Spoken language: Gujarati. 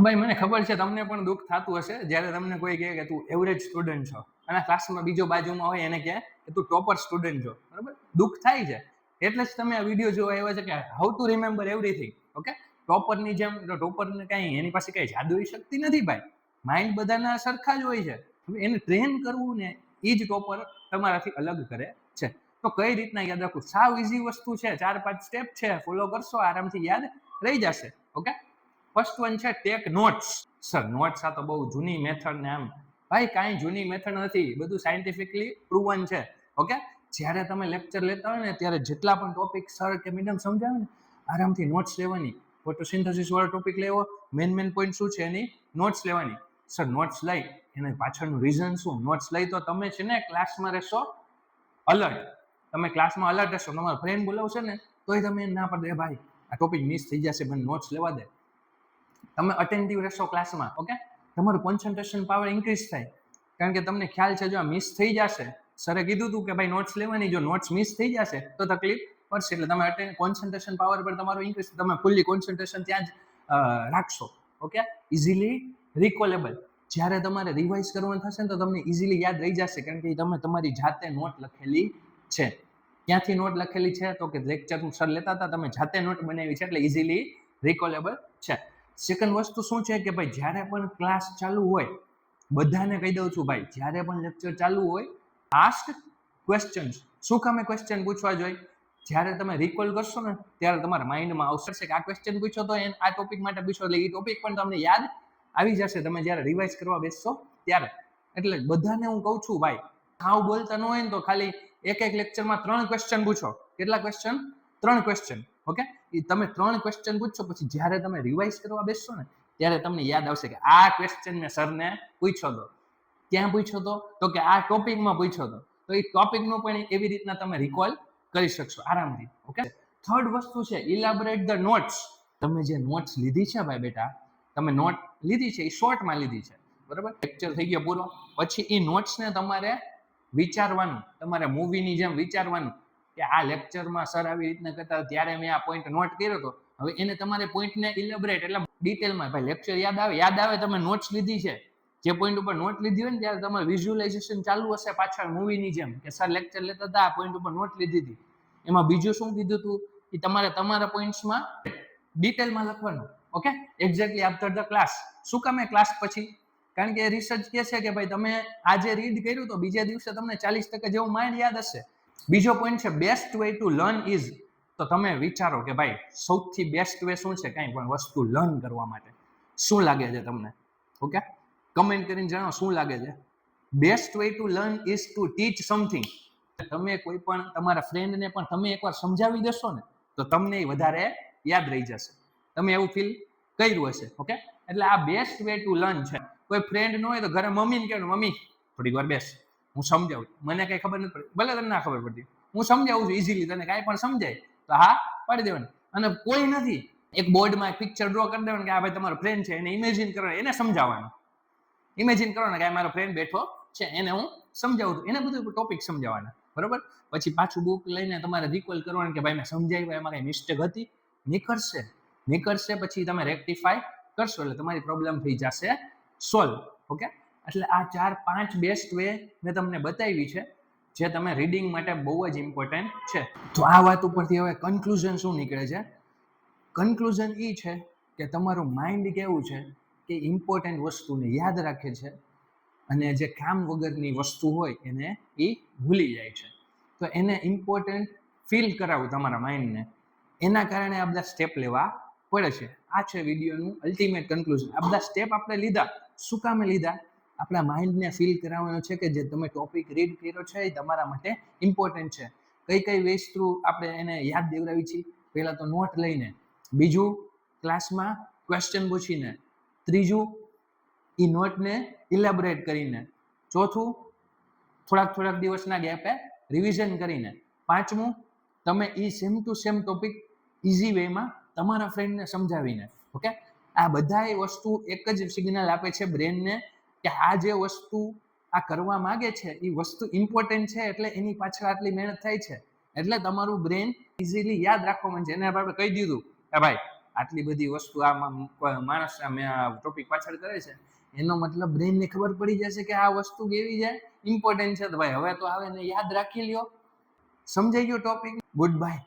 ભાઈ મને ખબર છે તમને પણ દુઃખ થતું હશે જ્યારે તમને કોઈ કહે કે તું એવરેજ સ્ટુડન્ટ છો અને ક્લાસમાં બીજો બાજુમાં હોય એને કહે કે તું ટોપર સ્ટુડન્ટ છો, બરાબર? દુઃખ થાય છે. એટલે જ તમે આ વિડીયો જોવા આવ્યા છે કે how to remember everything. Okay, ટોપરની જેમ ટોપરને કઈ એની પાસે કઈ જાદુઈ શક્તિ નથી ભાઈ. માઇન્ડ બધાના સરખા જ હોય છે. એને ટ્રેન કરવું ને એ જ ટોપર તમારાથી અલગ કરે છે. તો કઈ રીતના યાદ રાખવું? સાવ ઇઝી વસ્તુ છે, 4-5 સ્ટેપ છે, ફોલો કરશો આરામથી યાદ રહી જશે. ઓકે, ફર્સ્ટ વન છે ટેક નોટ્સ. સર નોટ્સ આ તો બહુ જૂની મેથડ ને આમ. ભાઈ કાંઈ જૂની મેથડ નથી, બધું સાયન્ટિફિકલી પ્રૂવન છે. ઓકે, જ્યારે તમે લેક્ચર લેતા હોય ને ત્યારે જેટલા પણ ટોપિક સર કે મેડમ સમજાવે ને આરામથી નોટ્સ લેવાની. ફોટોસિન્થેસિસ વાળો ટોપિક લેવો, મેન પોઈન્ટ શું છે એની નોટ્સ લેવાની. સર નોટ્સ લઈ એના પાછળનું રીઝન શું? નોટ્સ લઈ તો તમે છે ને ક્લાસમાં રહેશો અલર્ટ. તમે ક્લાસમાં અલર્ટ રહેશો. તમારો ફ્રેન્ડ બોલાવશે ને તોય તમે ના પડે ભાઈ આ ટોપિક મિસ થઈ જશે, મને નોટ્સ લેવા દે. તમે અટેન્ટિવ રહેશો ક્લાસમાં. ઓકે, તમારું કોન્સન્ટ્રેશન પાવર ઇન્ક્રીઝ થાય, કારણ કે તમને ખ્યાલ છે જો આ મિસ થઈ જશે, સરે કીધું હતું કે ભાઈ નોટ્સ લેવાની, જો નોટ્સ મિસ થઈ જશે તો તકલીફ પડશે. એટલે તમે કોન્સન્ટ્રેશન પાવર પર તમારું ઇન્ક્રીઝ, તમે ફૂલ્લી કોન્સન્ટ્રેશન ત્યાં જ રાખશો. Okay, easily recallable. જ્યારે તમારે રિવાઇઝ કરવાનું થશે ને તો તમને ઇઝીલી યાદ રહી જશે, કારણ કે તમે તમારી જાતે નોટ લખેલી છે. ક્યાંથી નોટ લખેલી છે? તો કે લેક્ચર સર લેતા હતા, તમે જાતે નોટ બનાવી છે, એટલે ઇઝીલી રિકોલેબલ છે. સેકન્ડ વસ્તુ શું છે કે ભાઈ જ્યારે પણ ક્લાસ ચાલુ હોય, બધાને કહી દઉં છું ભાઈ, જ્યારે પણ લેક્ચર ચાલુ હોય આસ્ક ક્વેશ્ચન્સ. શું કામે ક્વેશ્ચન પૂછવા જોઈએ? જ્યારે તમે રિકોલ કરશો ને ત્યારે તમારા માઇન્ડમાં આવશે કે આ ક્વેશ્ચન પૂછો તો આ ટોપિક માટે પૂછો, એટલે એ ટોપિક પણ તમને યાદ આવી જશે તમે જ્યારે રિવાઇઝ કરવા બેસશો ત્યારે. એટલે બધાને હું કહું છું ભાઈ, હાવ બોલતા ન હોય ને તો ખાલી એક લેક્ચરમાં 3 ક્વેશ્ચન પૂછો. કેટલા ક્વેશ્ચન? 3 ક્વેશ્ચન. ઓકે, એ તમે 3 ક્વેશ્ચન પૂછશો પછી જ્યારે તમે રિવાઇઝ કરવા બેસશો ને ત્યારે તમને યાદ આવશે કે આ ક્વેશ્ચન મેં સરને પૂછ્યો હતો. ક્યાં પૂછ્યો હતો? તો કે આ ટોપિકમાં પૂછ્યો હતો. તો એ ટોપિકનું પણ એવી રીતના તમે રિકોલ કરી શકશો આરામથી. ઓકે, થર્ડ વસ્તુ છે ઇલાબોરેટ ધ નોટ્સ. તમે જે નોટ્સ લીધી છે ભાઈ બેટા, તમે નોટ લીધી છે એ શોર્ટમાં લીધી છે, બરાબર? લેક્ચર થઈ ગયો પૂરો, પછી એ નોટ્સને તમારે વિચારવાનું, તમારે મૂવીની જેમ વિચારવાનું કે આ લેક્ચરમાં સર આવી રીતના કરતા ત્યારે મેં આ પોઈન્ટ નોટ કર્યો હતો. હવે એને તમારે પોઈન્ટને ઇલેબોરેટ એટલે ડિટેલમાં, ભાઈ લેક્ચર યાદ આવે તમે નોટ્સ લીધી છે, જે પોઈન્ટ ઉપર નોટ લીધી હોય ને ત્યારે તમારે વિઝ્યુઅલાઇઝેશન ચાલુ હશે પાછળ મૂવીની જેમ કે સર લેક્ચર લેતા હતા આ પોઈન્ટ ઉપર નોટ લીધી હતી. એમાં બીજું શું કીધું હતું એ તમારે તમારા પોઈન્ટ્સમાં ડિટેલમાં લખવાનું. Okay, exactly after the class. શું કામે ક્લાસ પછી? કારણ કે રિસર્ચ કહે છે કે ભાઈ તમે આજે રીડ કર્યું તો બીજા દિવસે તમને 40% જેવું માઇન્ડ યાદ હશે. બીજો પોઈન્ટ છે best way to learn is. તો તમે વિચારો કે ભાઈ સૌથી બેસ્ટ વે શું છે કાંઈ પણ વસ્તુ લર્ન કરવા માટે? શું લાગે છે તમને? ઓકે, કમેન્ટ કરીને જણાવો શું લાગે છે. Best way to learn is to teach something. તમે કોઈ પણ તમારા ફ્રેન્ડને પણ તમે એકવાર સમજાવી દેશો ને તો તમને વધારે યાદ રહી જશે. તમે એવું ફીલ કર્યું હશે. ઓકે, એટલે આ બેસ્ટ વે ટુ લર્ન છે. કોઈ ફ્રેન્ડ ન હોય તો ઘરે મમ્મીને કહેવાનું, મમ્મી થોડીક વાર બેસ, હું સમજાવું, મને કઈ ખબર નથી પડતી, ભલે તને ના ખબર પડતી, હું સમજાવું છું ઇઝીલી, તને કાંઈ પણ સમજાય તો હા પાડી દેવાની. અને કોઈ નથી, એક બોર્ડમાં પિક્ચર ડ્રો કરી દેવાનું કે આ ભાઈ તમારો ફ્રેન્ડ છે, એને ઇમેજિન કરવાનું, એને સમજાવવાનું. ઇમેજિન કરો ને કે મારો ફ્રેન્ડ બેઠો છે, એને હું સમજાવું છું, એને બધું ટોપિક સમજાવવાના, બરોબર? પછી પાછું બુક લઈને તમારે રિકોલ કરવાનું કે ભાઈ મેં સમજાવ્યું, એમાં કઈ મિસ્ટેક હતી, નીકળશે પછી તમે રેક્ટિફાય કરશો એટલે તમારી પ્રોબ્લેમ થઈ જશે સોલ્વ. ઓકે, એટલે આ 4-5 બેસ્ટ વે મેં તમને બતાવી છે જે તમે રીડિંગ માટે બહુ જ ઇમ્પોર્ટન્ટ છે. તો આ વાત ઉપરથી હવે કન્ક્લુઝન શું નીકળે છે? કન્ક્લુઝન એ છે કે તમારું માઇન્ડ કેવું છે કે ઇમ્પોર્ટન્ટ વસ્તુને યાદ રાખે છે અને જે કામ વગરની વસ્તુ હોય એને એ ભૂલી જાય છે. તો એને ઇમ્પોર્ટન્ટ ફીલ કરાવું તમારા માઇન્ડને, એના કારણે આ બધા સ્ટેપ લેવા પડે છે. આ છે વિડીયોનું અલ્ટિમેટ કન્ક્લુઝન. આ બધા સ્ટેપ આપણે લીધા, શું કામે લીધા? આપણા માઇન્ડને ફીલ કરાવવાનો છે કે જે તમે ટોપિક રીડ કર્યો છે એ તમારા માટે ઇમ્પોર્ટન્ટ છે. કઈ વેઝ થ્રુ આપણે એને યાદ દેવડાવી છીએ? પહેલા તો નોટ લઈને, બીજું ક્લાસમાં ક્વેશ્ચન પૂછીને, ત્રીજું એ નોટને ઇલેબોરેટ કરીને, ચોથું થોડાક દિવસના ગેપે રિવિઝન કરીને, પાંચમું તમે એ same to same topic easy વેમાં તમારા ફ્રેન્ડને સમજાવીને. ઓકે, આ બધા વસ્તુ એક જ સિગ્નલ આપે છે બ્રેનને કે આ જે વસ્તુ આ કરવા માંગે છે એ વસ્તુ ઇમ્પોર્ટન્ટ છે, એટલે એની પાછળ આટલી મહેનત થાય છે, એટલે તમારું બ્રેન ઇઝીલી યાદ રાખવા માંડે છે. એને આપણે કહી દીધું કે ભાઈ આટલી બધી વસ્તુ આમાં માણસ ટોપિક પાછળ કરે છે, એનો મતલબ બ્રેનને ખબર પડી જશે કે આ વસ્તુ કેવી છે, ઇમ્પોર્ટન્ટ છે. તો ભાઈ હવે તો આવે ને યાદ રાખી લ્યો. સમજાઈ ગયો ટોપિક? Good bye.